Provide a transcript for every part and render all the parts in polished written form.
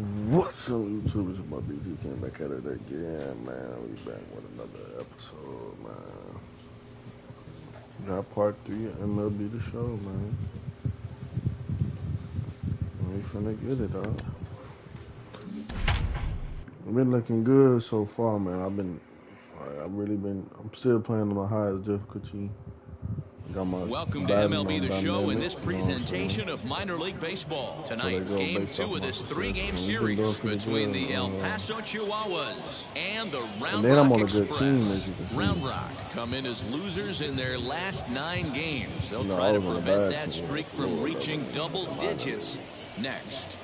What's up, YouTube? It's my BT came back at it again, man. We back with another episode, man. Got part 3 of MLB The Show, man. We finna get it, dog. I've been looking good so far, man. I'm still playing on the highest difficulty. Welcome to MLB The Show in this presentation of minor league baseball. Tonight, game 2 of this 3-game series between the El Paso Chihuahuas and the Round Rock Express. Round Rock come in as losers in their last 9 games. They'll try to prevent that streak from reaching double digits next.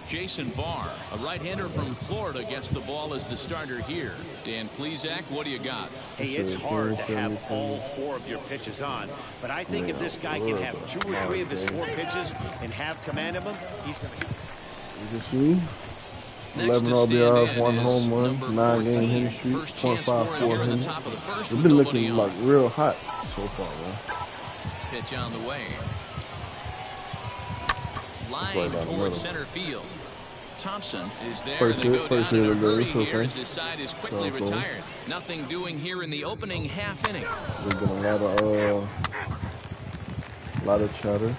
Jason Barr, a right-hander from Florida, gets the ball as the starter here. Dan Plesac, what do you got? Hey, it's hard to have all 4 of your pitches on, but I think if this guy can have 2 or 3 of his 4 pitches and have command of them, he's going to... You can see 11 RBIs, 1 home run, 9-game hitting streak, 0.54 hitting. We've been looking like real hot so far, man. Pitch on the way. Line towards center field. Thompson is there. They go down in a hurry here as his side is quickly retired. Nothing doing here in the opening half inning. There's been a lot of chatter.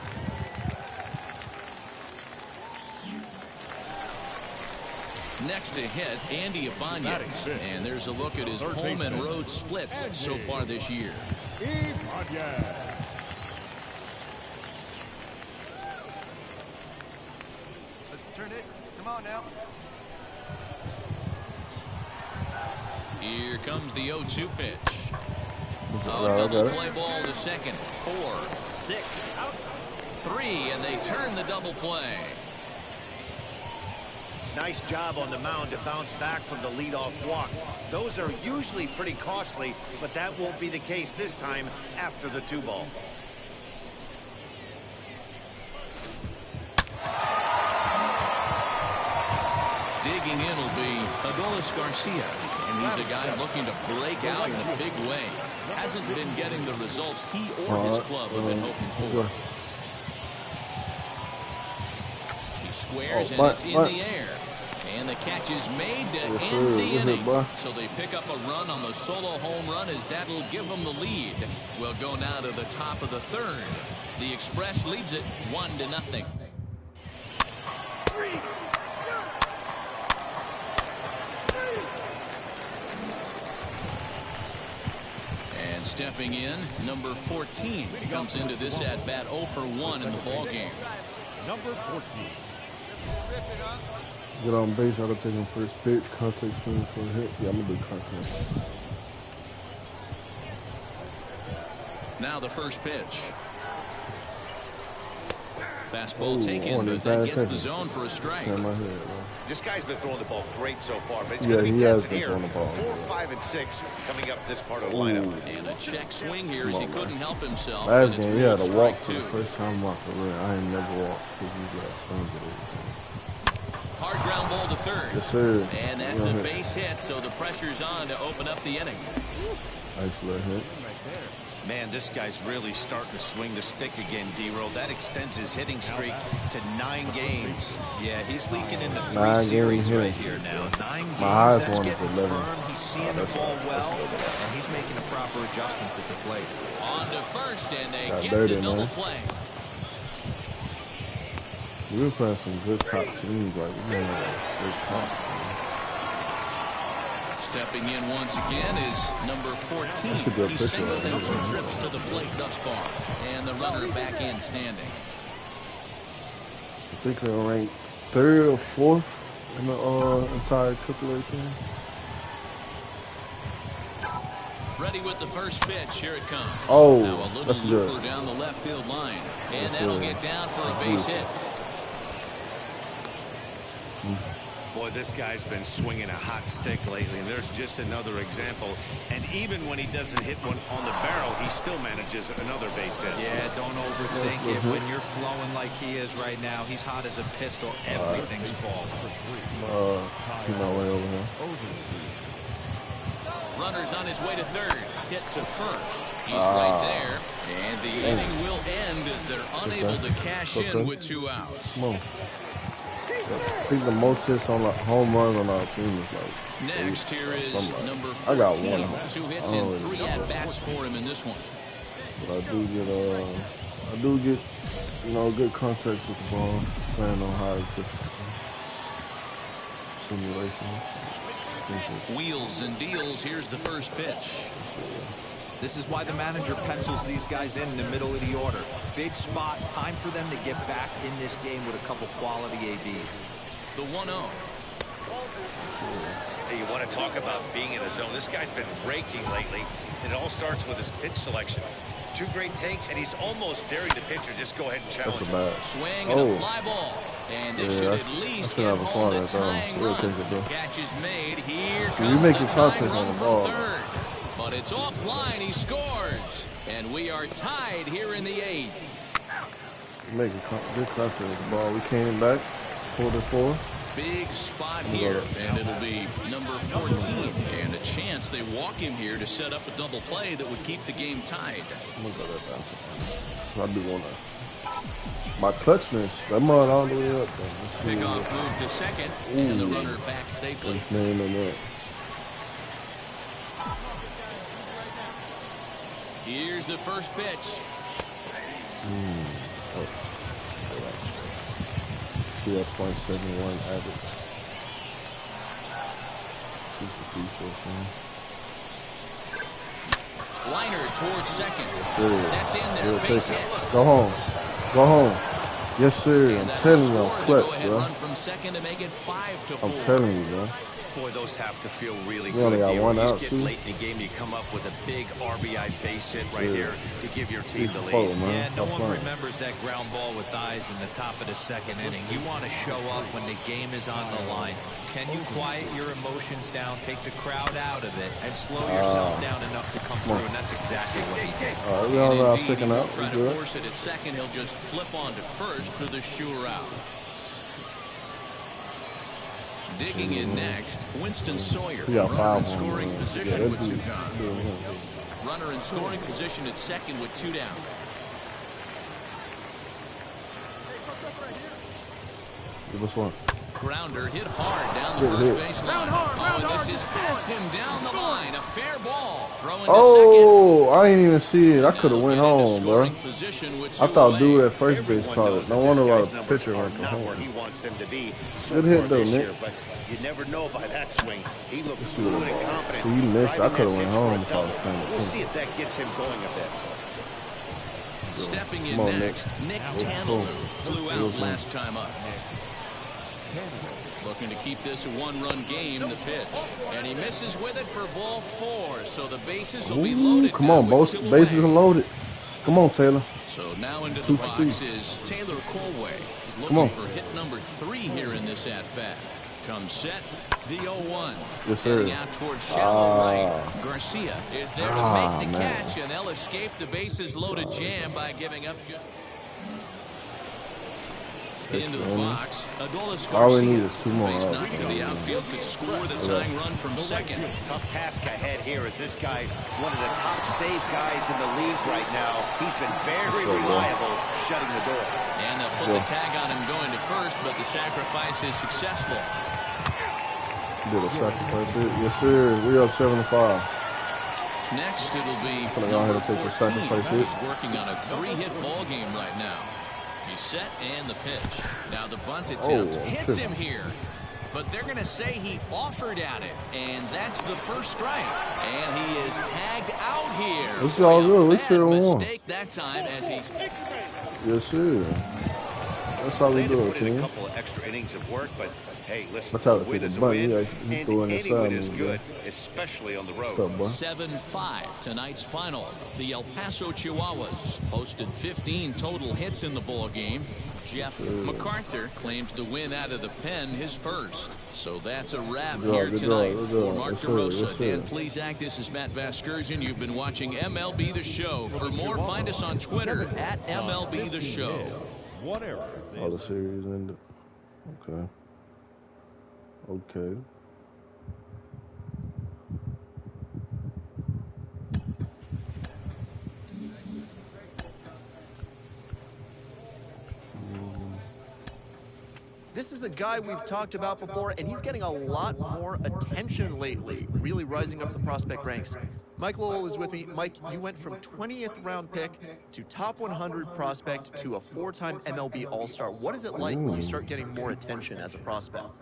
Next to hit, Andy Ibanez. And there's a look at his home and road splits so far this year. Turn it. Come on now. Here comes the 0-2 pitch. Double play ball to second. 4, 6, 3, and they turn the double play. Nice job on the mound to bounce back from the leadoff walk. Those are usually pretty costly, but that won't be the case this time after the 2-ball. Digging in will be Adolis Garcia, and he's a guy looking to break out in a big way. Hasn't been getting the results he or his club have been hoping for. He squares and it's in the air. And the catch is made to end the inning. So they pick up a run on the solo home run as that'll give them the lead. We'll go now to the top of the 3rd. The Express leads it 1-0. Stepping in, number 14 comes into this at bat 0 for 1 in the ball game. Number 14. Get on base, I'll take him first pitch, contact swing for a hit. Yeah, I'm gonna do contact. Now the first pitch. Fastball taken, but that gets the zone for a strike. This guy's been throwing the ball great so far, but it's going to be tested here. 4, 5, and 6 coming up this part of the lineup. And a check swing here as he couldn't help himself. Last game, he had a walk for the first time off the rim. I ain't never walked because he got swings at hard ground ball to 3rd. Yes, sir. And that's a base hit, so the pressure's on to open up the inning. Nice little hit. Man, this guy's really starting to swing the stick again, D-Roll. That extends his hitting streak to 9 games. Yeah, he's leaking into 3 series right here now. 9 games, that's getting firm. He's seeing the ball well, and he's making the proper adjustments at the plate. On to first, and they get the double play. We were playing some good top teams, like we had a good top. Stepping in once again is number 14. He's singled in 2 trips to the plate thus far. And the runner back in standing. I think they're ranked 3rd or 4th in the entire AAA team. Ready with the first pitch. Here it comes. Oh, now a little that's looper good. Down the left field line. And that'll get down for a base hit. Boy, this guy's been swinging a hot stick lately, and there's just another example. And even when he doesn't hit one on the barrel, he still manages another base hit. Yeah, don't overthink it. When you're flowing like he is right now, he's hot as a pistol. Everything's falling. Keep my way over here. Runner's on his way to 3rd. Hit to 1st. He's right there. And the inning will end as they're unable to cash in with 2 outs. Come on. I think the most hits on like home runs on our team is like. Next, here is number 14. I got one. 2 hits and 3 at-bats for him in this one. But I do get, you know, good context with the ball, playing on high simulation. Wheels and deals. Here's the first pitch. This is why the manager pencils these guys in the middle of the order. Big spot, time for them to get back in this game with a couple quality ABs. The 1-0. Hey, you want to talk about being in a zone? This guy's been raking lately, and it all starts with his pitch selection. 2 great takes, and he's almost daring the pitcher just go ahead and challenge him. Swing and a fly ball. And this should at least get home the tying run. The catch is made. Here comes the tying run from third. But it's offline. He scores. And we are tied here in the 8th. Making good contact with the ball. We came back, pulled it forward. Big spot here, and it'll be number 14. And a chance they walk him here to set up a double play that would keep the game tied. I do want to. My clutchness, that mud all the way up. Pickoff move to second, and the runner back safely. Here's the first pitch. See that .71 average. 253 so far. Liner towards second. That's in there. Base hit. Go home. Go home. Yes, sir. I'm telling you, I'm clutch, bro. Run from second to make it 5-4. I'm telling you, bro. Boy, those have to feel really We only good. got one out, you get too. late in the game, you come up with a big RBI base hit right here to give your team the lead. Yeah, no one remembers that ground ball with eyes in the top of the second inning. You want to show up when the game is on the line. Can you quiet your emotions down, take the crowd out of it, and slow yourself down enough to come through? And that's exactly what he did. All right, we on our second out. Try to force it at second. He'll just flip on to first for the sure out. Digging in next, Winston Sawyer. Runner in scoring position with 2 gone. Runner in scoring position at second with 2 down. Give us one. Grounder hit hard down the first baseline. Oh, and this is past him down the line. A fair ball. Throw into second. I didn't even see it. I could have went home, bro. I thought dude at first base caught it. No wonder why the pitcher went to home. Good hit though, Nick. You never know by that swing. He looked fluid and confident. So you missed. I could have went home if I was playing. We'll see if that gets him going a bit. Stepping in next, Nick Tannehill flew out last time up. Looking to keep this a 1-run game, the pitch. And he misses with it for ball 4. So the bases will be loaded. Come on, both bases are loaded. Come on, Taylor. So now into the box is Taylor Colway. He's looking for hit number 3 here in this at-bat. Comes set, the 0-1. Yes, sir. Heading out towards shallow right. Garcia is there to make the catch, and they'll escape the bases loaded jam by giving up just into the box. Adolis All we need Garcia, is 2 more. base knocked to the outfield, could score the tying run from second. Tough task ahead here as this guy, one of the top save guys in the league right now. He's been very reliable shutting the door. And they'll put the tag on him going to first, but the sacrifice is successful. Did a sacrifice hit. Yes, sir. We up 7-5. Next, it'll be number 14. He's working on a 3-hit ball game right now. He's set and the pitch. Now the bunt attempt hits him here. But they're going to say he offered at it. And that's the first strike. And he is tagged out here. It's all good. We should have won. Mistake that time as he's... Yes, sir. That's how we do it, team. A couple of extra innings of work, but hey, listen, win is a win, and any win is good, especially on the road. 7-5 tonight's final. The El Paso Chihuahuas posted 15 total hits in the ball game. Jeff MacArthur claims the win out of the pen his first. So that's a wrap here tonight. For Mark DeRosa, Dan Plesac, this is Matt Vasgersian. You've been watching MLB The Show. For more, find us on Twitter at MLB The Show. One error. All the series ended. Okay. Okay. This is a guy we've talked about before, and he's getting a lot more attention lately, really rising up the prospect ranks. Mike Lowell is with me. Mike, you went from 20th round pick to top 100 prospect to a 4-time MLB All-Star. What is it like when you start getting more attention as a prospect?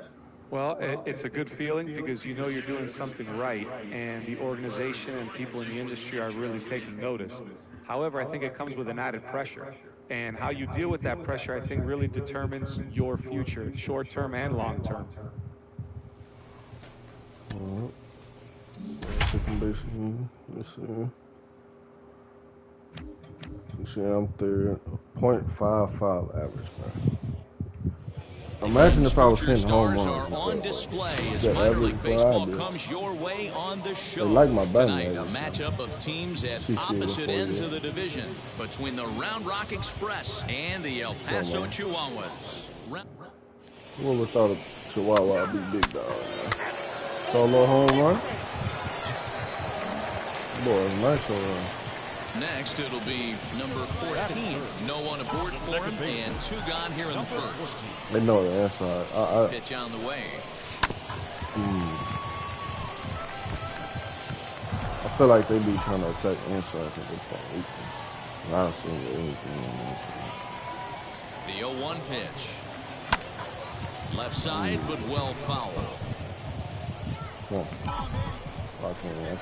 Well, it's a good feeling because you know you're doing something right, and the organization and people in the industry are really taking notice. However, I think it comes with an added pressure, and how you deal with that pressure, I think, really determines your future, short-term and long-term. Second baseman. You see, I'm third. .55 average, man. Imagine if I was hitting home runs. Are on display as minor league baseball comes your way on the show. Like my Tonight, a matchup of teams at opposite ends of the division between the Round Rock Express and the El Paso Chihuahuas. Who would have thought a Chihuahua would be big dog, man? Solo home run? Boy, nice home run. Next, it'll be number 14. No one aboard for him, and 2 gone here in the first. They know the inside. Pitch on the way. I feel like they be trying to attack inside at this point. I don't see anything on the inside. The 0-1 pitch. Left side, but well fouled. Come on. I can't.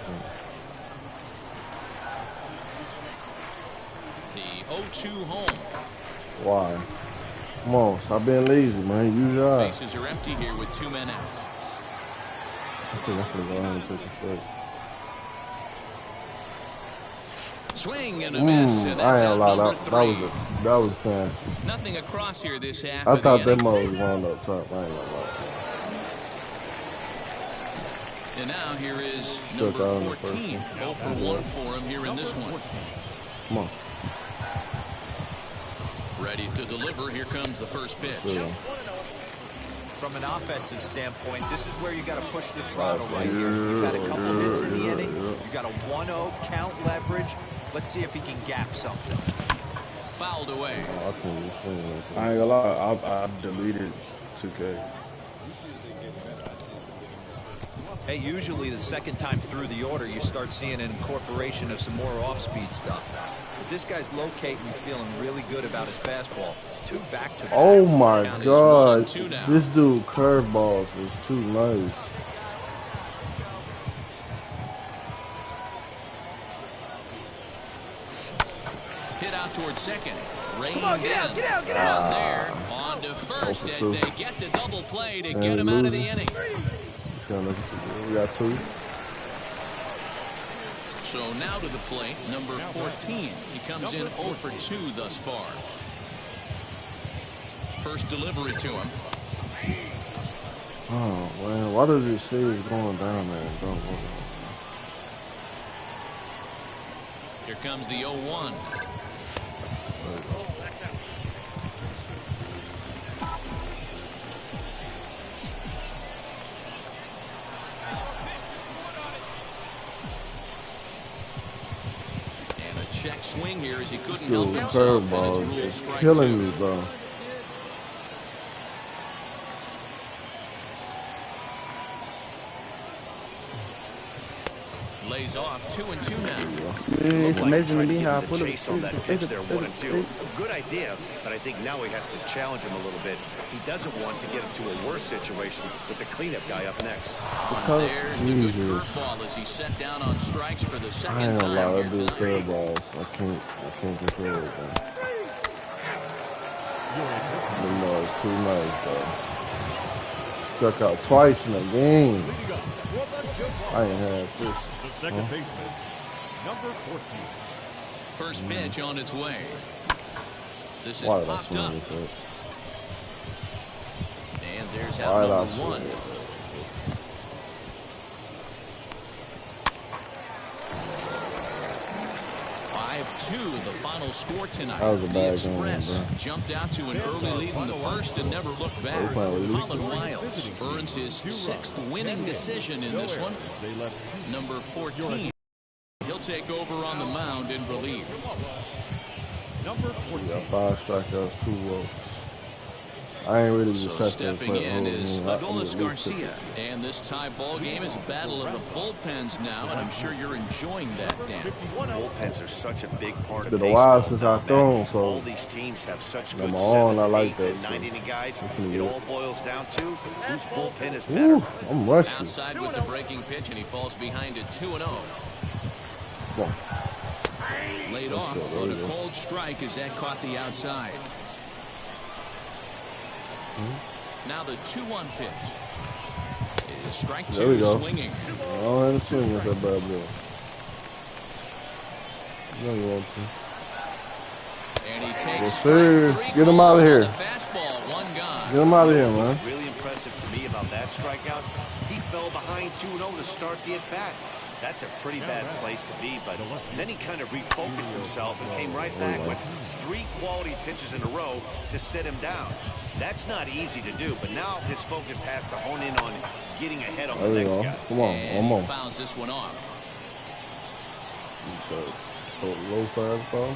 The 0-2 home. Why? Come on, stop being lazy, man. Use your eyes. Bases are empty here with 2 men out. I think I'm gonna go ahead and take a straight. Swing and a miss, and I that's ain't out allowed number 3. That was fancy. Nothing across here this half. I thought that mode was wound up top. I ain't gonna lie to you. And now here is number 14. 0 for 1 for him here in this one. Come on. Ready to deliver. Here comes the first pitch. Yeah. From an offensive standpoint, this is where you got to push the throttle right here. You've had a couple hits in the inning. You got a 1-0 count leverage. Let's see if he can gap something. Fouled away. I ain't gonna lie. I deleted 2K. Hey, usually the second time through the order, you start seeing an incorporation of some more off-speed stuff. But this guy's locating and feeling really good about his fastball. 2 back-to-back. Oh my God! This dude curveballs is too nice. Hit out towards second. Get out! There on to first as they get the double play to get him out of the inning. We got 2. So now to the plate, number 14. He comes in 0 for 2 thus far. First delivery to him. Oh man, why does it say it's going down there? Don't go down. Here comes the 0-1. Check swing here as he couldn't help himself, and it's ruled strike 2. Killing me, bro. Lays off 2-2 now. It's amazing to me how I put him on that pitch there, 1-2. Good idea, but I think now he has to challenge him a little bit. He doesn't want to get into a worse situation with the cleanup guy up next. There's the good curveball as he set down on strikes for the second time here tonight. Curveballs. I can't control it, man. No, it's too nice, though. Struck out twice in a game. I ain't had this. Second baseman, number 14. First pitch on its way. This is popped up. And there's out number 1. 5-2, the final score tonight. The Express jumped out to an early lead in the first and never looked back. Colin Wiles earns his 6th winning decision in this one. Number 14. He'll take over on the mound in relief. Number 14. 5 strikeouts, 2 walks. I ain't really so just stepping in is Adolis Garcia. And this tie ball game is a battle of the bullpens now, and I'm sure you're enjoying that, Dan. Bullpens are such a big part of baseball. It's been a while since I've thrown, so all these teams have such good I like that. 9-inning guys. It all boils down to whose bullpen is better. Ooh, I'm rusty. Outside with the breaking pitch, and he falls behind it 2-0. Laid off, but a cold strike as that caught the outside. Now the 2-1 pitch. Is strike two swinging. Oh, and swing with that bad boy. No, you want to. And he takes Get him out of here. Fastball, one gone. Get him out of here, man. What's really impressive to me about that strikeout, he fell behind 2-0 to start the at-bat. That's a pretty bad place to be, but then he kind of refocused himself and came right back with 3 quality pitches in a row to sit him down. That's not easy to do, but now his focus has to hone in on getting ahead on the next guy. Come on, and he fouls this one off. Low fastball.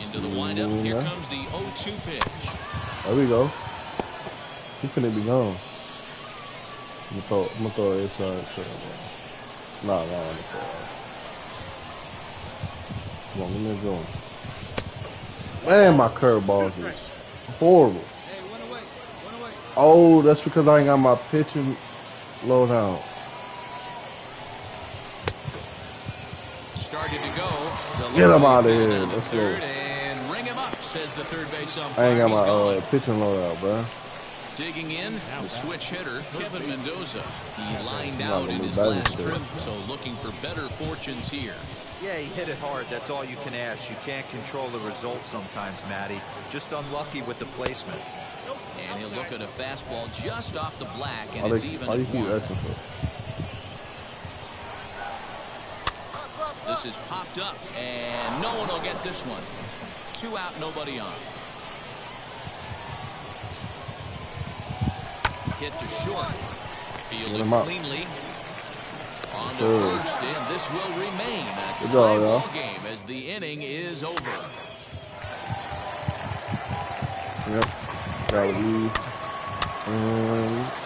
Into the windup. Here comes the 0-2 pitch. There we go. He couldn't be gone. I'm gonna throw it inside. Nah, I'm gonna throw it. Come on, let me go. Man, my curveballs is horrible. Oh, that's because I ain't got my pitching low down. Started to go. Get him out of here. Let's go. And ring him up, says the third base umpire. I ain't got my pitching low out, bro. Digging in, the switch hitter, Kevin Mendoza. He lined out in his last trip, so looking for better fortunes here. Yeah, he hit it hard. That's all you can ask. You can't control the result sometimes, Matty. Just unlucky with the placement. And he'll look at a fastball just off the black, and it's even at 1. This is popped up, and no one will get this one. 2 out, nobody on. Hit to short. Fielded cleanly. On to first, and this will remain a tie ball game as the inning is over. Yep. Gotta leave.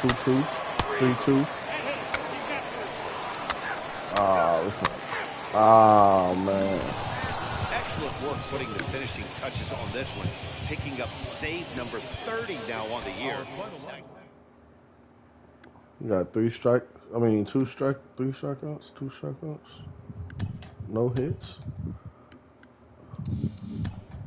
2-2. 3-2. Oh, man. Excellent work putting the finishing touches on this one. Picking up save number 30 now on the year. You got 2 strikeouts, 2 strikeouts. No hits.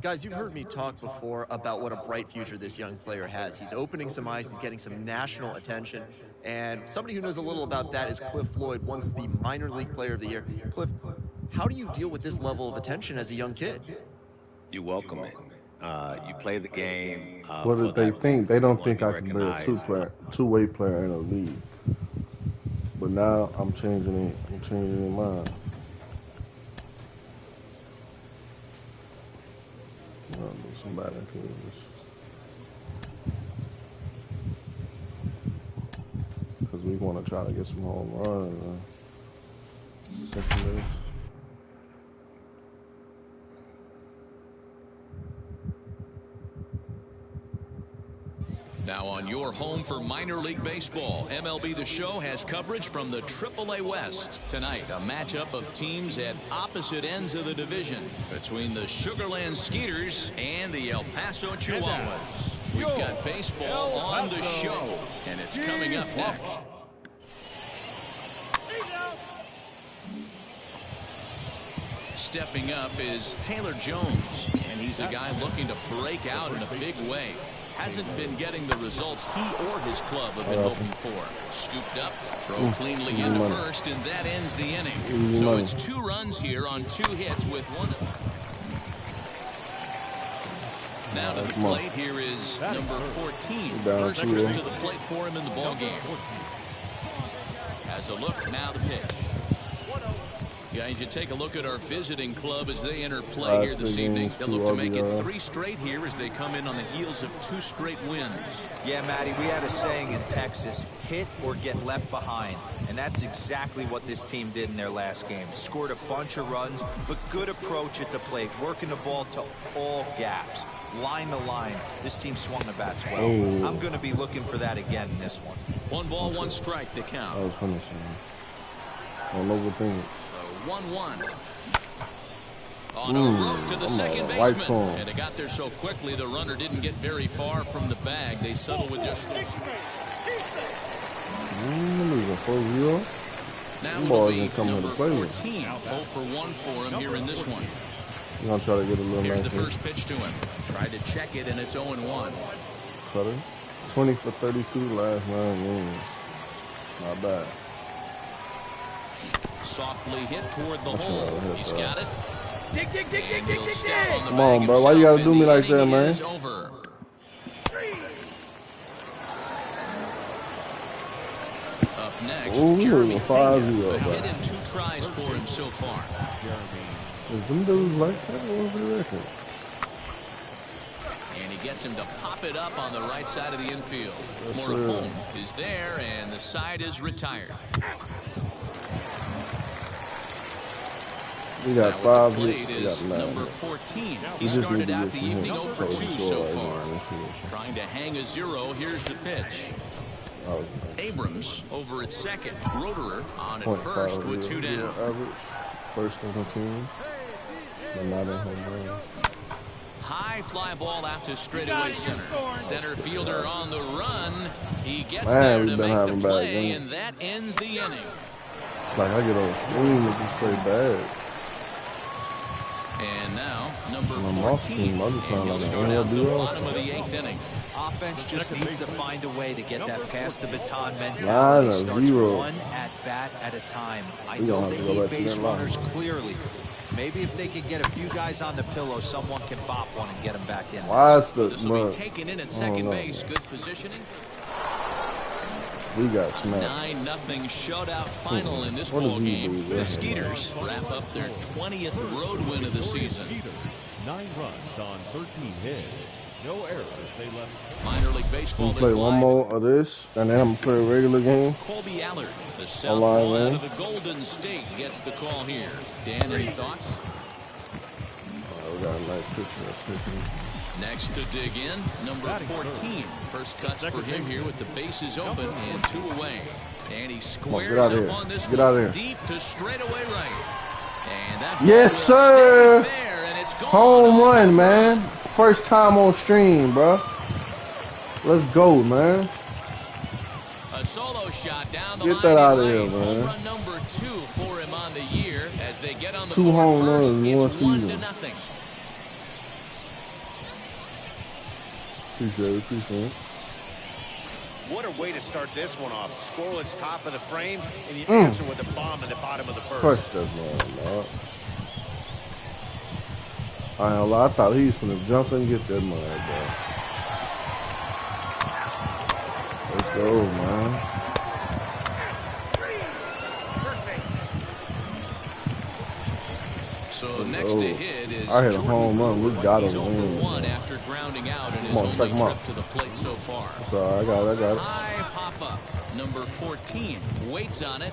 Guys, you've heard me talk before about what a bright future this young player has. He's opening some eyes, he's getting some national attention, and somebody who knows a little about that is Cliff Floyd, once the minor league player of the year. Cliff, how do you deal with this level of attention as a young kid? You welcome it. You play the game. What did they think? They don't think I can be a two-way player in a league. But now I'm changing it. I'm changing mine. I'll do some batting cages. Because we want to try to get some home runs. Now on your home for minor league baseball, MLB The Show has coverage from the AAA West. Tonight, a matchup of teams at opposite ends of the division between the Sugar Land Skeeters and the El Paso Chihuahuas. We've got baseball on the show, and it's coming up next. Stepping up is Taylor Jones, and he's a guy looking to break out in a big way. Hasn't been getting the results he or his club have been hoping for. Scooped up, throw cleanly into first, and that ends the inning. So it's 2 runs here on 2 hits with 1. Now to the plate here is number 14. First trip to the plate for him in the ballgame. Has a look, now the pitch. Guys, you take a look at our visiting club as they enter play here this evening. They'll look to make it 3 straight here as they come in on the heels of 2 straight wins. Yeah, Matty, we had a saying in Texas, hit or get left behind. And that's exactly what this team did in their last game. Scored a bunch of runs, but good approach at the plate, working the ball to all gaps. line to line, this team swung the bats well. I'm going to be looking for that again in this one. 1 ball, 1 strike, the count. I was finishing. Don't overthink it. 1-1. On a rope to the second baseman. And it got there so quickly, the runner didn't get very far from the bag. They settled with just 4-0. Now it'll be number 14. 0 for 1 for him here in this one. You're going to try to get a little Here's the first pitch to him. Tried to check it, and it's 0-1. Cutter. 20 for 32 last 9 games. Not bad. Softly hit toward the hole. He's got it. Dig. Come on, bro. Why you got to do me like that, man? Up next, Jeremy Pena hit in 2 tries for him so far. Is them dudes like that? What do you reckon? And he gets him to pop it up on the right side of the infield. Moripon is there, and the side is retired. We got 5 hits. We got 9. Number 14. He started out the evening 0 for 2 so far. Trying to hang a 0. Here's the pitch. Abrams over at second. Roederer on at first with 2 down. Average. First on the team. But not in home run. High fly ball out to straightaway center. Center fielder on the run. He gets there to make the play, and that ends the inning. It's like I get on the screen and just play bad. And now, number 14. And he'll start out the bottom of the 8th inning. Offense just needs to find a way to get that pass the baton mentality. Starts 1 at bat at a time. I know they need base runners clearly. Maybe if they could get a few guys on the pillow, someone can bop one and get them back in. This will be taken in at second base. Good positioning. We got smacked. 9-0 shutout final in this ball game. The Skeeters wrap up their 20th road win of the season. 9 runs on 13 hits. No errors. They left. Minor League Baseball. Play one more of this, and then I'm gonna play a regular game. Colby Allard, the southpaw out of the Golden State, gets the call here. Dan, any thoughts? We got a nice picture. Next to dig in, number 14. First cuts for him here with the bases open and 2 away. And he squares up on this one deep to straightaway right. And that yes, sir. There, and it's gone. Home run, man. First time on stream, bro. Let's go, man. A solo shot down the line. Get that out of here, man. Home run number 2 for him on the year as they get on the 2 home runs in 1 season. 1-0. Appreciate it. What a way to start this one off. Scoreless top of the frame, and you answer with a bomb in the bottom of the first. Crush that man. I ain't gonna lie, I thought he was gonna jump and get that man, bro. Let's go, man. So next to hit is I hit a home run. We got him. He's 0 for 1 after grounding out in his only trip to the plate so far. Sorry, I got it. High pop up. Number 14 waits on it,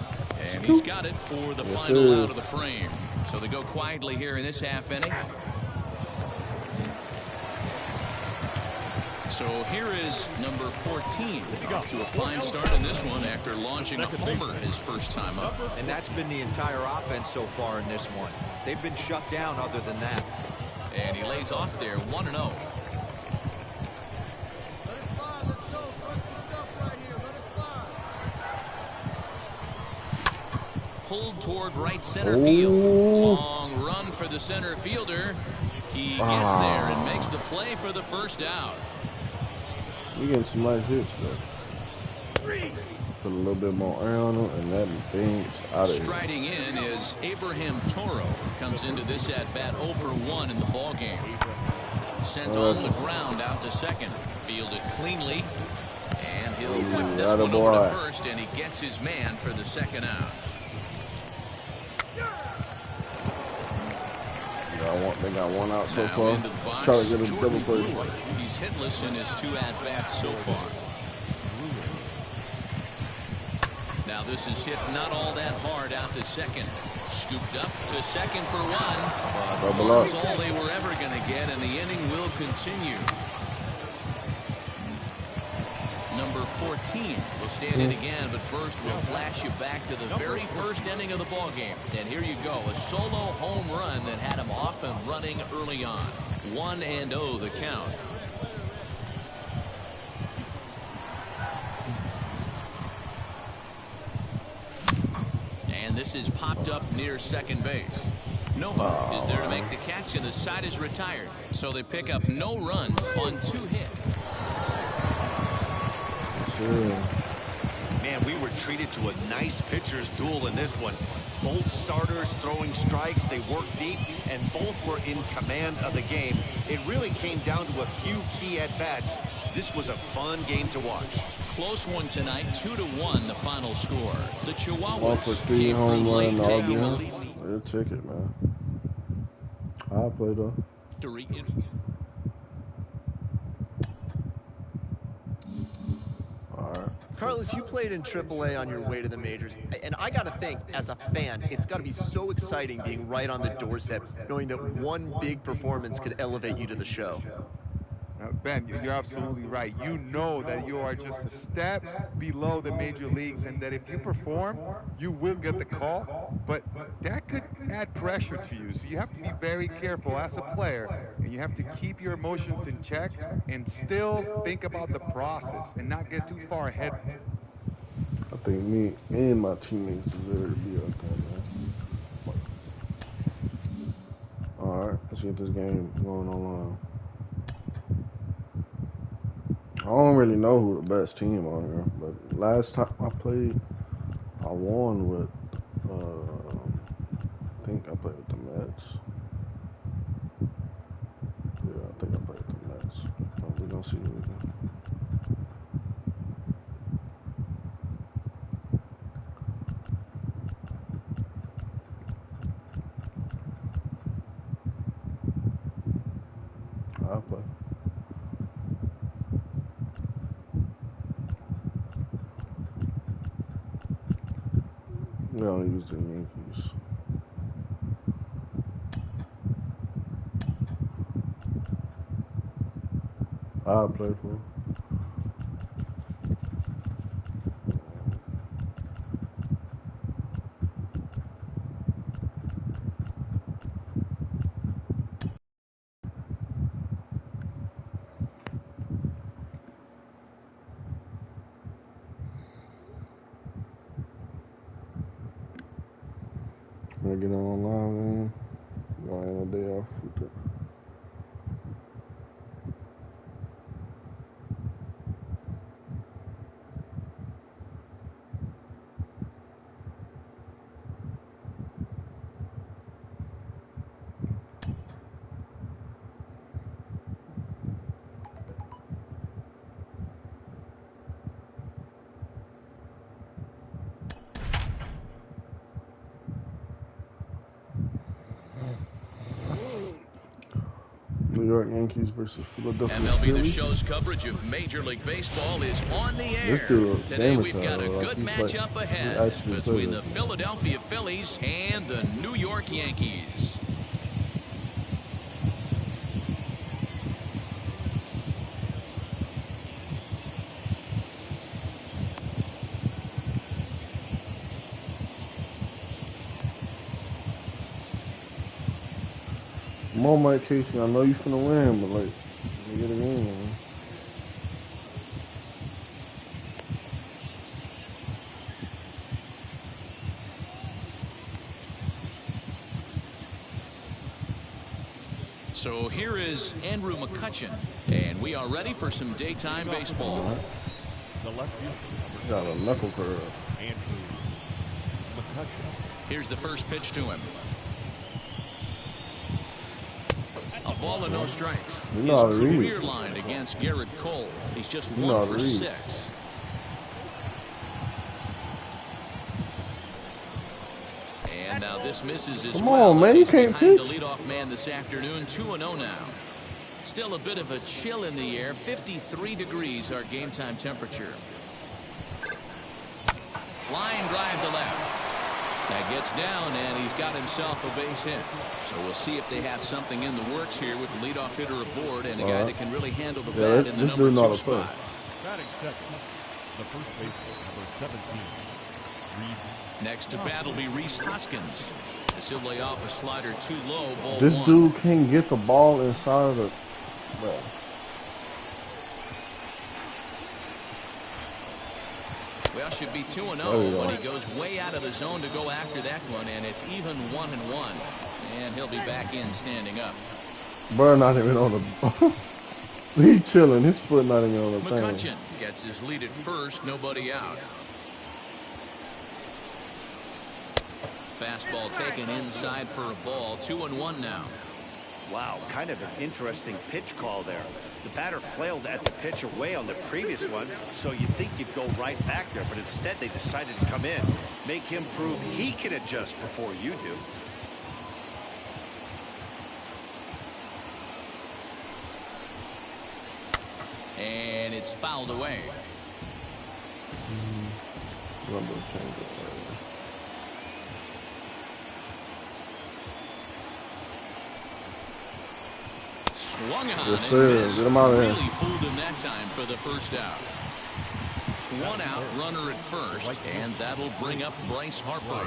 and he's got it for the final out of the frame. So they go quietly here in this half inning. So here is number 14. Off to a fine start in this one after launching a homer his first time up. And that's been the entire offense so far in this one. They've been shut down other than that. And he lays off there 1-0. Pulled toward right center field. Long run for the center fielder. He gets there and makes the play for the first out. We getting some nice hits, though. Put a little bit more air on them, and that thing's out of here. Striding in is Abraham Toro. Comes into this at-bat 0 for 1 in the ballgame. Sent on the ground out to second. Fielded cleanly. And he'll whip this one over to first, and he gets his man for the second out. They got 1 out so far. Try to get a double play. He's hitless in his 2 at-bats so far. Now Now this is hit not all that hard out to second. Scooped up to second for one. But one's all they were ever going to get, and the inning will continue. Number 14 will stand in again, but first we'll flash you back to the very first inning of the ball game. And here you go, a solo home run that had him off and running early on. 1-0 the count. And this is popped up near second base. Nova is there to make the catch, and the side is retired. So they pick up no runs on 2 hits. Man, we were treated to a nice pitcher's duel in this one. Both starters throwing strikes, they worked deep, and both were in command of the game. It really came down to a few key at-bats. This was a fun game to watch. Close one tonight, 2-1 the final score. The Chihuahuas 1 for 3 came home through late, run, taking the lead. They'll take it, man. I'll play though. Carlos, you played in AAA on your way to the majors, and I got to think, as a fan, it's got to be so exciting being right on the doorstep, knowing that one big performance could elevate you to the show. Ben, you're absolutely right. You know that you are just a step below the major leagues, and that if you perform, you will get the call, but that could add pressure to you. So you have to be very careful as a player, and you have to keep your emotions in check and still think about the process and not get too far ahead. I think me and my teammates deserve to be up there, man. All right, let's get this game going online. I don't really know who the best team on here, but last time I played, I won with, I think I played with the Mets. Yeah, I think I played with the Mets. We're going to see what we do. I'll play. We don't use the Yankees. I'll play for him. Gonna get online, man. Gonna end the day off with it. New York Yankees versus Philadelphia MLB Phillies. The Show's coverage of Major League Baseball is on the air. Today we've got a good matchup ahead between the Philadelphia Phillies and the New York Yankees. I'm on my Casey. I know you finna win, but like, you get a game, man. So here is Andrew McCutchen, and we are ready for some daytime baseball. The left fielder, Got a knuckle curve. Andrew McCutchen. Here's the first pitch to him. A ball and no strikes. His career line against Garrett Cole. He's just 1 for 6. And now this misses as well. Come on, man, you can't behind pitch. the leadoff man this afternoon, 2-0 now. Still a bit of a chill in the air. 53 degrees our game time temperature. Line drive to left. That gets down, and he's got himself a base hit. So we'll see if they have something in the works here with the leadoff hitter aboard and a guy that can really handle the bat in the number 2 spot. Batting second, the first baseman, number 17, Reese. Next to bat will be Reese Hoskins. As he'll lay off a slider too low, ball this 1. dude can't get the ball inside of the... Bro. Well, should be 2-0, but he goes way out of the zone to go after that one, and it's even 1-1. And he'll be back in standing up. Barr not even on the... He chilling. His foot not even on the thing. McCutcheon gets his lead at first, nobody out. Fastball taken inside for a ball, 2-1 now. Wow, kind of an interesting pitch call there. The batter flailed at the pitch away on the previous one, so you'd think you'd go right back there, but instead they decided to come in, make him prove he can adjust before you do. And it's fouled away. Swung on and missed. Really fooled him that time for the first out. 1 out, runner at first, and that'll bring up Bryce Harper.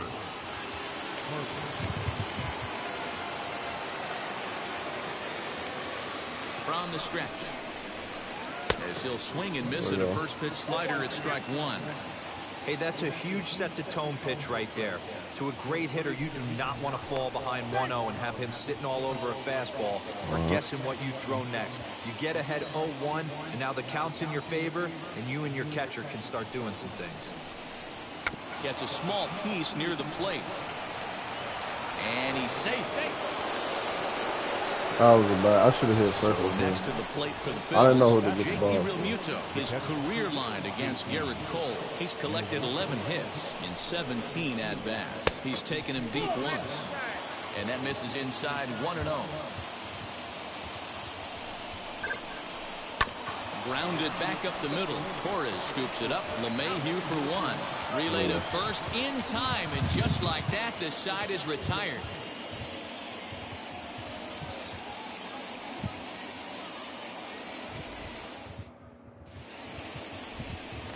From the stretch. As he'll swing and miss at a first pitch slider at strike 1. Hey, that's a huge set-the-tone pitch right there. To a great hitter, you do not want to fall behind 1-0 and have him sitting all over a fastball or guessing what you throw next. You get ahead 0-1, and now the count's in your favor, and you and your catcher can start doing some things. Gets a small piece near the plate. And he's safe. That was a bad. I should have hit circle. So next to the plate for the Phils, I didn't know who to get the JT ball. Realmuto, his career line against Garrett Cole. He's collected 11 hits in 17 at-bats. He's taken him deep once. And that misses inside 1-0. Grounded back up the middle. Torres scoops it up. LeMahieu for 1. Relay to first in time, and just like that, this side is retired.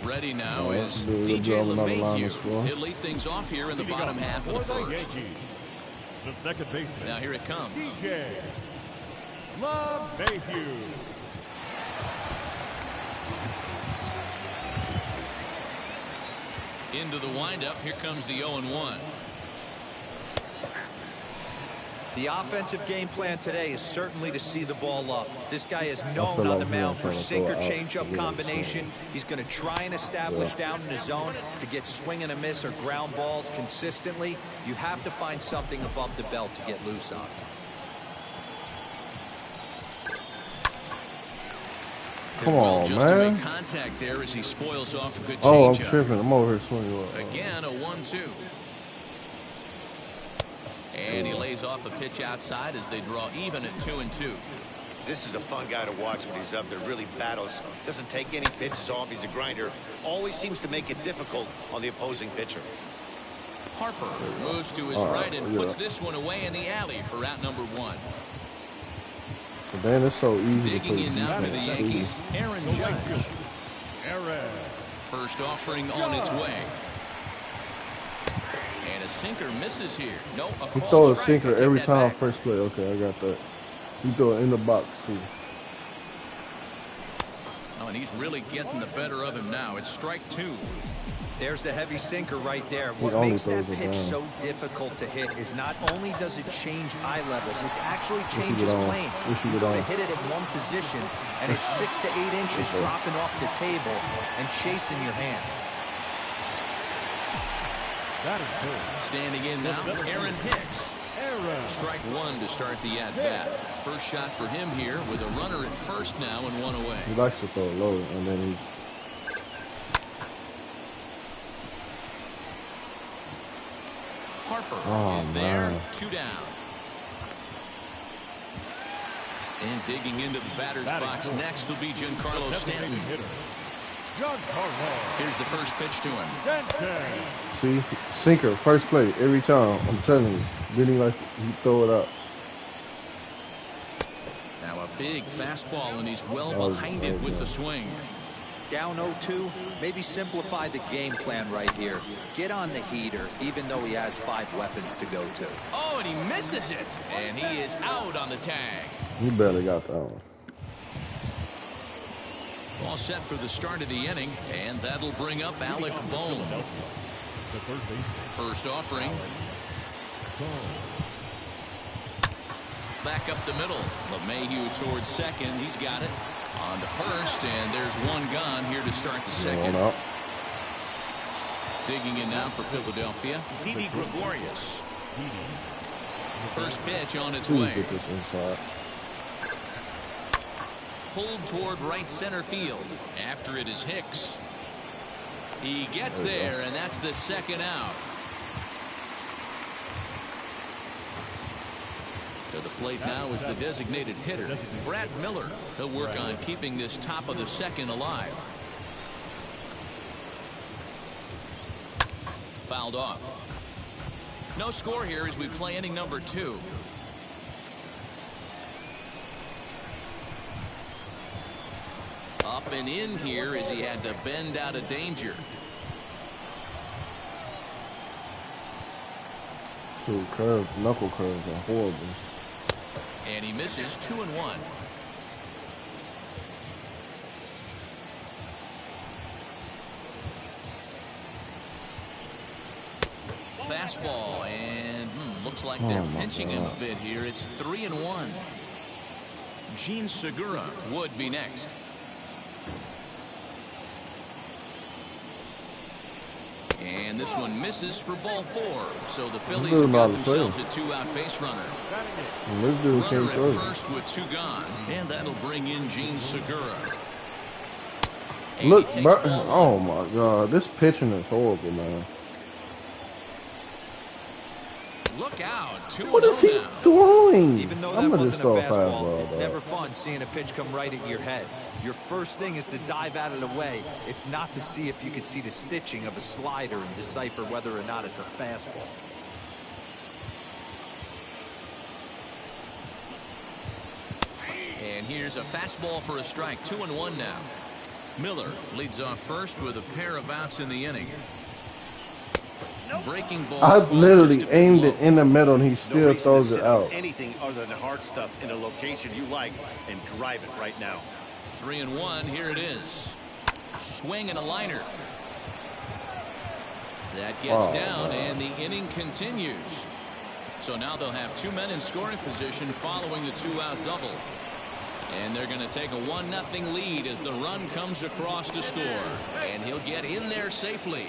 Ready now is DJ LeMahieu. He'll lead things off here in the bottom half of the first. The second baseman. Now here it comes. DJ LeMahieu. Into the windup. Here comes the 0-1. The offensive game plan today is certainly to see the ball up. This guy is known on the mound for sinker changeup combination. He's going to try and establish down in the zone to get swing and a miss or ground balls consistently. You have to find something above the belt to get loose on. Come on, just man. To make contact there as he spoils off a good Oh, I'm changeup. tripping. I'm over here swinging. Again, a 1-2. And he lays off a pitch outside as they draw even at 2-2. This is a fun guy to watch when he's up there. Really battles. Doesn't take any pitches off. He's a grinder. Always seems to make it difficult on the opposing pitcher. Harper moves to his right and puts this one away in the alley for out number 1. Man, it's so easy Digging to put in now for the Yankees, Aaron Judge. Aaron. First offering on its way. And a sinker misses here. No, he throw a sinker every time first play. Okay, I got that. He throw it in the box too. Oh, and he's really getting the better of him now. It's strike 2. There's the heavy sinker right there. What makes that pitch so difficult to hit is not only does it change eye levels, it actually changes plane. You gotta hit it at one position, and it's 6 to 8 inches dropping off the table and chasing your hands. That is good. Standing in now, Aaron Hicks. Strike 1 to start the at-bat. First shot for him here with a runner at first now and 1 away. He likes to throw low, and then he... Harper is there, 2 down. And digging into the batter's box next will be Giancarlo Stanton. Here's the first pitch to him. See, sinker, first play every time. I'm telling you, then he throw it out. Now a big fastball, and he's well behind it with the swing. Down 0-2, maybe simplify the game plan right here. Get on the heater, even though he has 5 weapons to go to. Oh, and he misses it, and he is out on the tag. He barely got that one. All set for the start of the inning, and that'll bring up Alec Bowman. First offering. Back up the middle. LeMahieu towards second. He's got it. On to first, and there's one gone here to start the second. Digging in now for Philadelphia, Didi Gregorius. First pitch on its way. Get this inside. Pulled toward right center field. After it is Hicks. He gets there, and that's the second out. To the plate now is the designated hitter, Brad Miller. He'll work on keeping this top of the second alive. Fouled off. No score here as we play inning number 2. Up and in here as he had to bend out of danger. Dude, knuckle curves are horrible. And he misses 2-1. Fastball, and looks like they're pinching him a bit here. It's 3-1. Gene Segura would be next. And this one misses for ball 4. So the Phillies have got themselves a 2-out base runner. Runner at first with 2 gone. And that'll bring in Gene Segura. Look, oh my God, this pitching is horrible, man. Look out. What is he throwing? Even though that wasn't a fastball, it's never fun seeing a pitch come right at your head. Your first thing is to dive out of the way. It's not to see if you can see the stitching of a slider and decipher whether or not it's a fastball. And here's a fastball for a strike. 2-1 now. Miller leads off first with a pair of outs in the inning. Breaking ball. I literally aimed it in the middle and he still throws it out. Anything other than hard stuff in a location you like and drive it right now. 3-1. Here it is. Swing and a liner. That gets down, and the inning continues. So now they'll have 2 men in scoring position following the 2-out double. And they're going to take a 1-0 lead as the run comes across to score. And he'll get in there safely.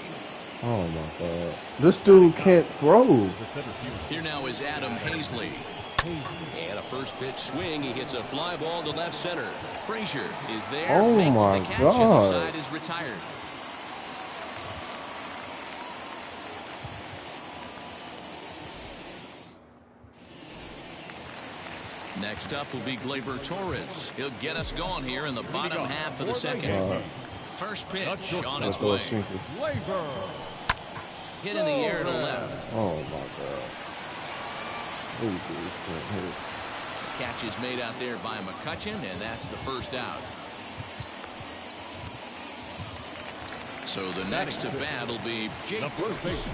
Oh my God. This dude can't throw. Here now is Adam Hazley. And a first pitch swing. He hits a fly ball to left center. Frazier is there. Oh makes my the catch, God. and the side is retired. Next up will be Gleyber Torres. He'll get us going here in the bottom half of the second. First pitch on its way. Hit in the air to left. Oh my God. The catch is made out there by McCutchen, and that's the first out. So the next to bat will be Jake Bruce.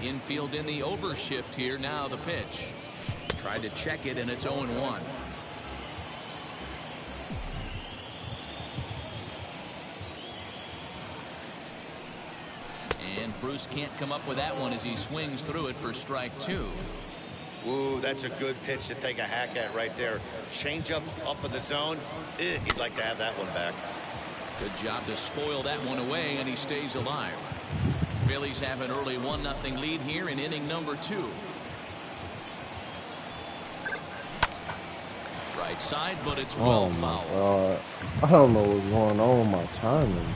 Infield in the overshift here. Now the pitch. Tried to check it, and it's 0-1. And Bruce can't come up with that one as he swings through it for strike 2. Ooh, that's a good pitch to take a hack at right there. Change up in the zone. He'd like to have that one back. Good job to spoil that one away, and he stays alive. Phillies have an early 1-0 lead here in inning number 2. Right side, but it's well fouled. I don't know what's going on with my timing.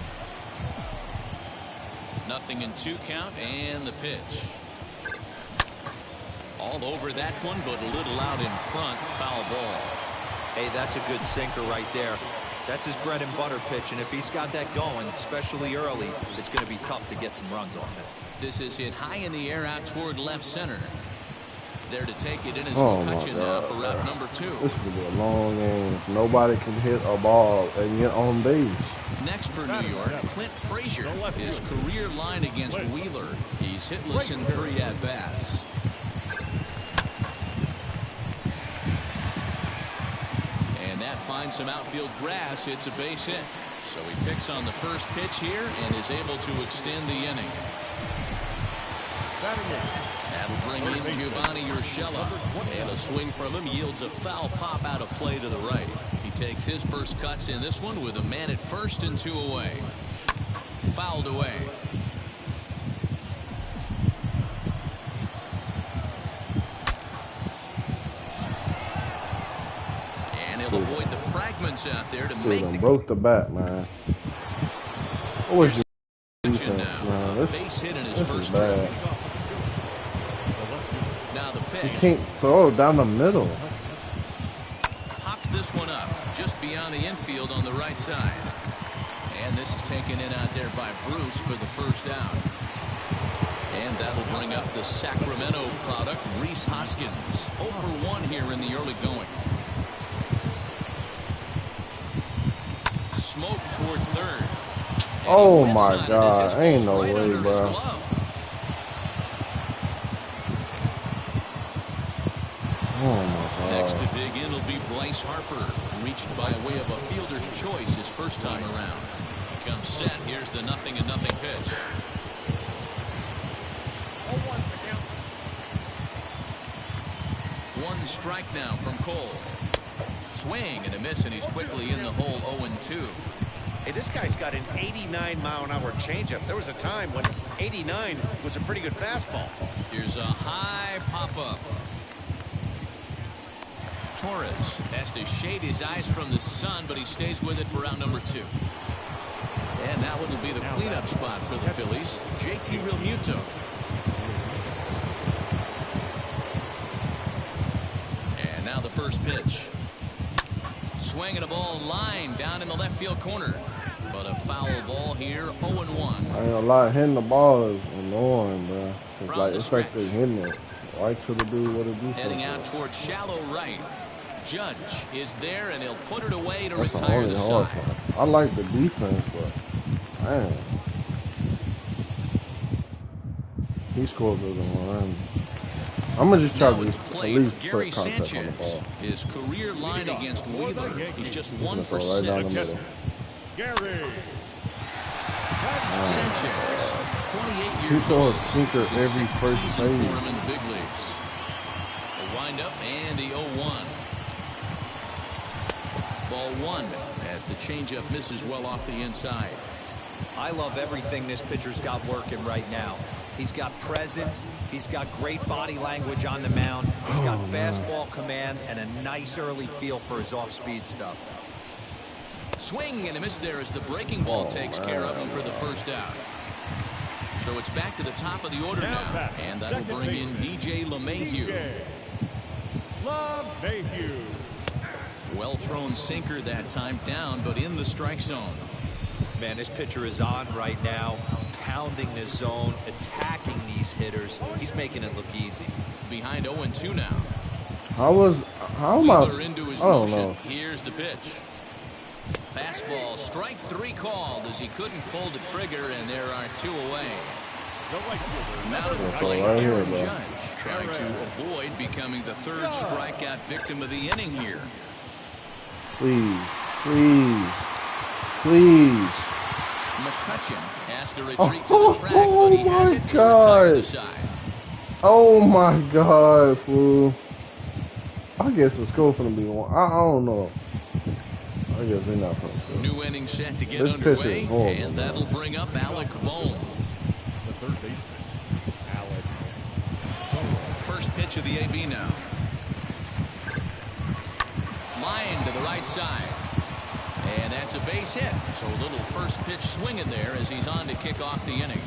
0-2 count, and the pitch. All over that one, but a little out in front. Foul ball. Hey, that's a good sinker right there. That's his bread and butter pitch, and if he's got that going, especially early, it's going to be tough to get some runs off him. This is hit high in the air out toward left center. There to take it in is McCutchen now for route number 2. This will be a long game. Nobody can hit a ball and get on base. Next for New York, Clint Frazier. His career line against Wheeler. He's hitless in 3 at-bats. And that finds some outfield grass. It's a base hit. So he picks on the first pitch here and is able to extend the inning. That'll bring in Giovanni Urshela. And a swing from him yields a foul pop out of play to the right. He takes his first cuts in this one with a man at first and 2 away. Fouled away. And he'll avoid the fragments out there to make the... broke the bat, man. What was your defense, man? This is bad. Now the pitch. You can't throw it down the middle. Pops this one up just beyond the infield on the right side. And this is taken in out there by Bruce for the first out. And that'll bring up the Sacramento product, Rhys Hoskins. 0 for 1 here in the early going. Smoke toward third. And oh my God. Ain't no way, bro. Oh my God. Next to dig in will be Bryce Harper. Reached by way of a fielder's choice his first time around. He comes set. Here's the 0-0 pitch. One strike now from Cole. Swing and a miss, and he's quickly in the hole. 0-2. Hey, this guy's got an 89-mile-an-hour changeup. There was a time when 89 was a pretty good fastball. Here's a high pop-up. Torres has to shade his eyes from the sun, but he stays with it for round number 2. And that one will be the cleanup spot for the Phillies. JT Realmuto. And now the first pitch. Swinging a ball line down in the left field corner. But a foul ball here, 0-1. I ain't gonna lie, hitting the ball is annoying, bro. It's like they're hitting it right to the dude what it do. Heading out towards shallow right. Judge is there, and he'll put it away to retire the side. I like the defense, but man, he scored with him run. I'm gonna just try to at least Gary put contact Sanchez. on the ball. His career line against Wheeler, he's just 1 for 6. Right down the middle. Gary Sanchez, 28 years He saw a old. sinker This is every his first sixth season game. for him in the big leagues. A windup and the 0-1. Ball 1 as the changeup misses well off the inside. I love everything this pitcher's got working right now. He's got presence. He's got great body language on the mound. He's got fastball command and a nice early feel for his off-speed stuff. Swing and a miss there as the breaking ball takes care of him for the first out. So it's back to the top of the order now. And that'll bring in DJ LeMahieu. Well thrown sinker that time down, but in the strike zone. Man, this pitcher is on right now, pounding the zone, attacking these hitters. He's making it look easy. Behind 0-2 now. How am I? Into his I don't motion. know. Here's the pitch. Fastball, strike 3 called as he couldn't pull the trigger, and there are 2 away. Now to the plate, right here, Aaron bro. Judge trying to avoid becoming the 3rd strikeout victim of the inning here. Please, please, please. McCutchen has to retreat to the track, but he has it to retire God. the side. Oh my God, fool. I guess the score's gonna be one. I don't know. I guess they're not gonna score. New inning set to get This pitch underway, is horrible, and that'll bring up Alec Bowman. The third baseman, Alec. First pitch of the AB now. Line to the right side. And that's a base hit. So a little first pitch swinging there as he's on to kick off the inning.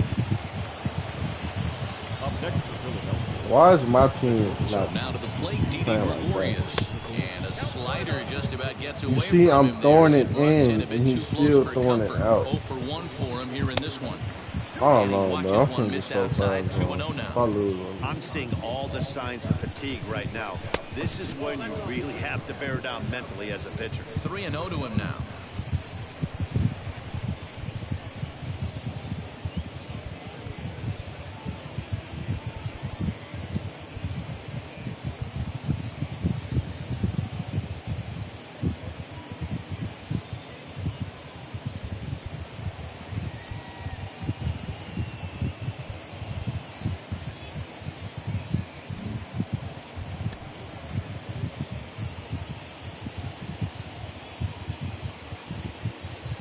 Up next for Philadelphia. Why is my team So not now to the plate, Didi playing like that? Gregorius. And a slider just about gets away You see, from I'm him throwing there it as runs in, a bit and too he's close still for throwing it comfort. out. 0 for 1 for him here in this one. I don't And he know, watches bro. I'm one finna miss get so outside, fast, 2-0 now. If I lose, I'm seeing all the signs of fatigue right now. This is when you really have to bear down mentally as a pitcher. 3-0 to him now.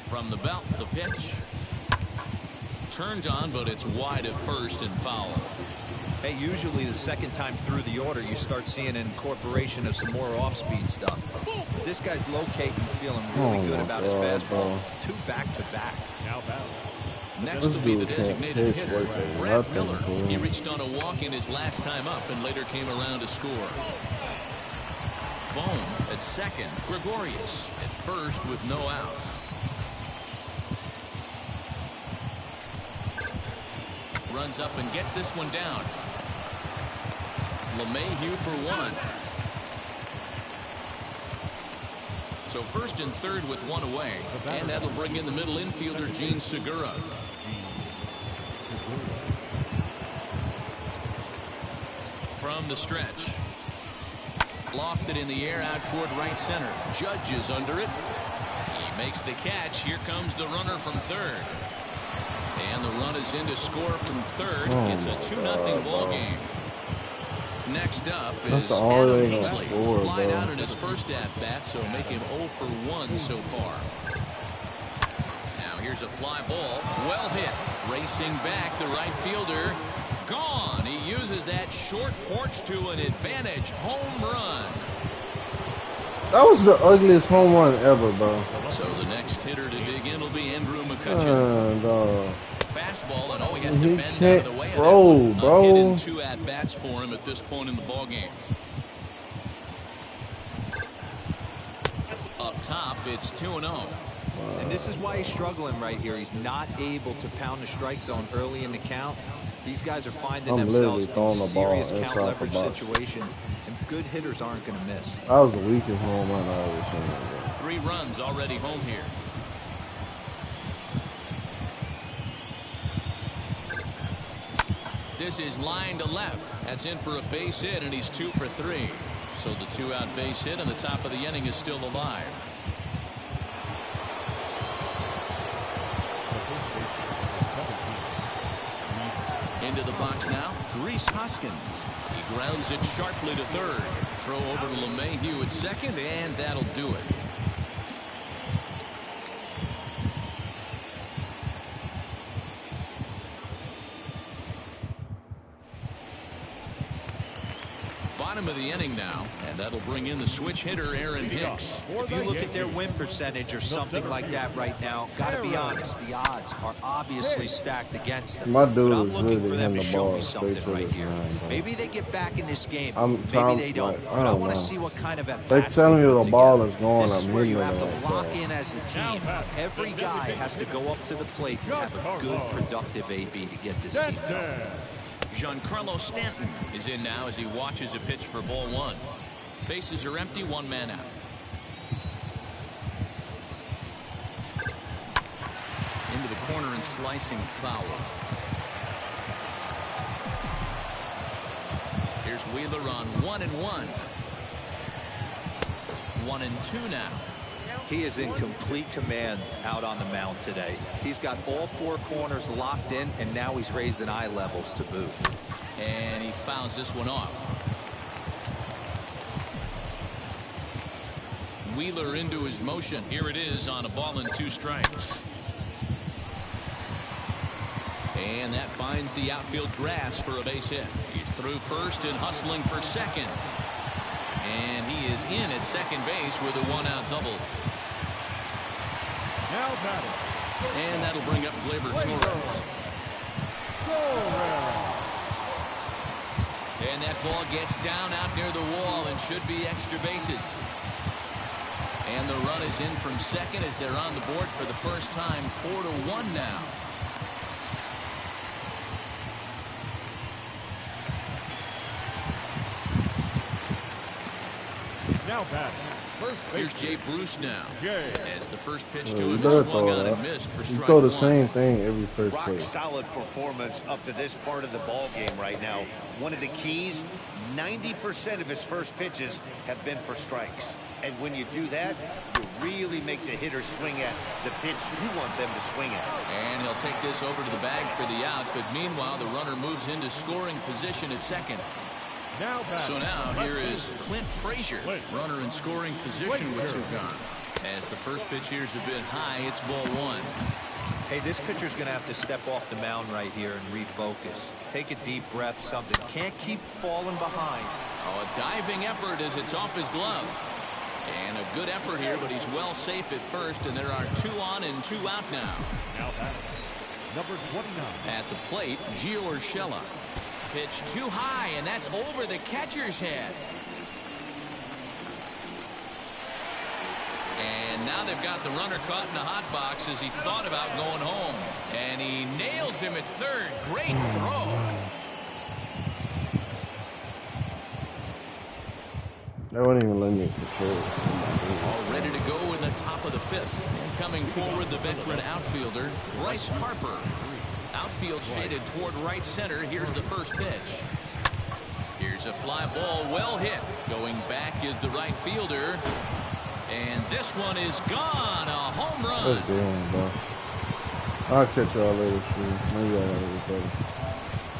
From the belt, the pitch. Turned on, but it's wide at first and foul. Hey, usually the second time through the order, you start seeing an incorporation of some more off-speed stuff. But this guy's locating, feeling really good about his fastball. 2 back-to-back. Now bound. Next will be the designated hitter, Brad Miller. He reached on a walk in his last time up and later came around to score. Bowman at second. Gregorius at first with no outs. Runs up and gets this one down. LeMahieu for 1. So first and third with 1 away. And that'll bring in the middle infielder, Gene Segura. From the stretch. Lofted in the air out toward right center. Judge is under it. He makes the catch. Here comes the runner from third. And the run is in to score from third. It's a 2-0 ball game. Next up is Adam Heasley. Flied out in his first at-bat, so make him 0 for 1 so far. Now here's a fly ball. Well hit. Racing back, the right fielder. Gone. He uses that short porch to an advantage. Home run. That was the ugliest home run ever, bro. So the next hitter to dig in will be Andrew McCutcheon. Fastball, and he has to bend out of the way. Bro. Hit in 2 at-bats for him at this point in the ball game. Up top, it's 2-0. And this is why he's struggling right here. He's not able to pound the strike zone early in the count. These guys are finding themselves in serious count leverage situations, and good hitters aren't going to miss. That was the weakest home run I ever seen. 3 runs already home here. This is line to left. That's in for a base hit, and he's 2 for 3. So the 2-out base hit, and the top of the inning is still alive. Into the box now, Rhys Hoskins. He grounds it sharply to third. Throw over to LeMahieu at second, and that'll do it. Bottom of the inning now, and that'll bring in the switch hitter, Aaron Hicks. If you look at their win percentage or something like that right now, gotta be honest, the odds are obviously stacked against them. My dude but I'm is looking really for them to hitting the show ball me something straight right to here. his line, Maybe they get back in this game. Maybe they don't. But I want to see what kind of at They bats telling they you put the ball together. is going. This is I'm where you hitting have it to lock like in as a team. Every guy has to go up to the plate and have a good, productive AB to get this team out. Giancarlo Stanton is in now as he watches a pitch for ball 1. Bases are empty, 1 man out. Into the corner and slicing foul. Here's Wheeler on 1-1. 1-2 now. He is in complete command out on the mound today. He's got all 4 corners locked in, and now he's raising eye levels to boot. And he fouls this one off. Wheeler into his motion. Here it is on a ball and 2 strikes. And that finds the outfield grass for a base hit. He's through first and hustling for second. And he is in at second base with a 1-out double. Now batting. And that'll bring up Gleyber Torres. And that ball gets down out near the wall and should be extra bases. And the run is in from second as they're on the board for the first time, 4-1 now. Now back. Here's Jay Bruce now. As the first pitch to You him better is swung throw on it and missed for You strike throw the one. same thing every first Rock play. solid performance up to this part of the ball game right now. One of the keys, 90% of his first pitches have been for strikes. And when you do that, you really make the hitter swing at the pitch you want them to swing at. And he'll take this over to the bag for the out, but meanwhile the runner moves into scoring position at second. So now here is Clint Frazier, runner in scoring position with two gone. As the first pitch here's a bit high, it's ball one. Hey, this pitcher's going to have to step off the mound right here and refocus. Take a deep breath, something. Can't keep falling behind. Oh, a diving effort as it's off his glove. And a good effort here, but he's well safe at first, and there are 2 on and 2 out now. Number 29. At the plate, Gio Urshela. Pitch too high, and that's over the catcher's head. And now they've got the runner caught in the hot box as he thought about going home. And he nails him at third. Great throw. They wouldn't even let me control. All ready to go in the top of the 5th. And coming forward, the veteran outfielder, Bryce Harper. Outfield shaded toward right center. Here's the first pitch. Here's a fly ball, well hit. Going back is the right fielder. And this one is gone. A home run. That's good, bro. I'll catch y'all later, Maybe I gotta get better.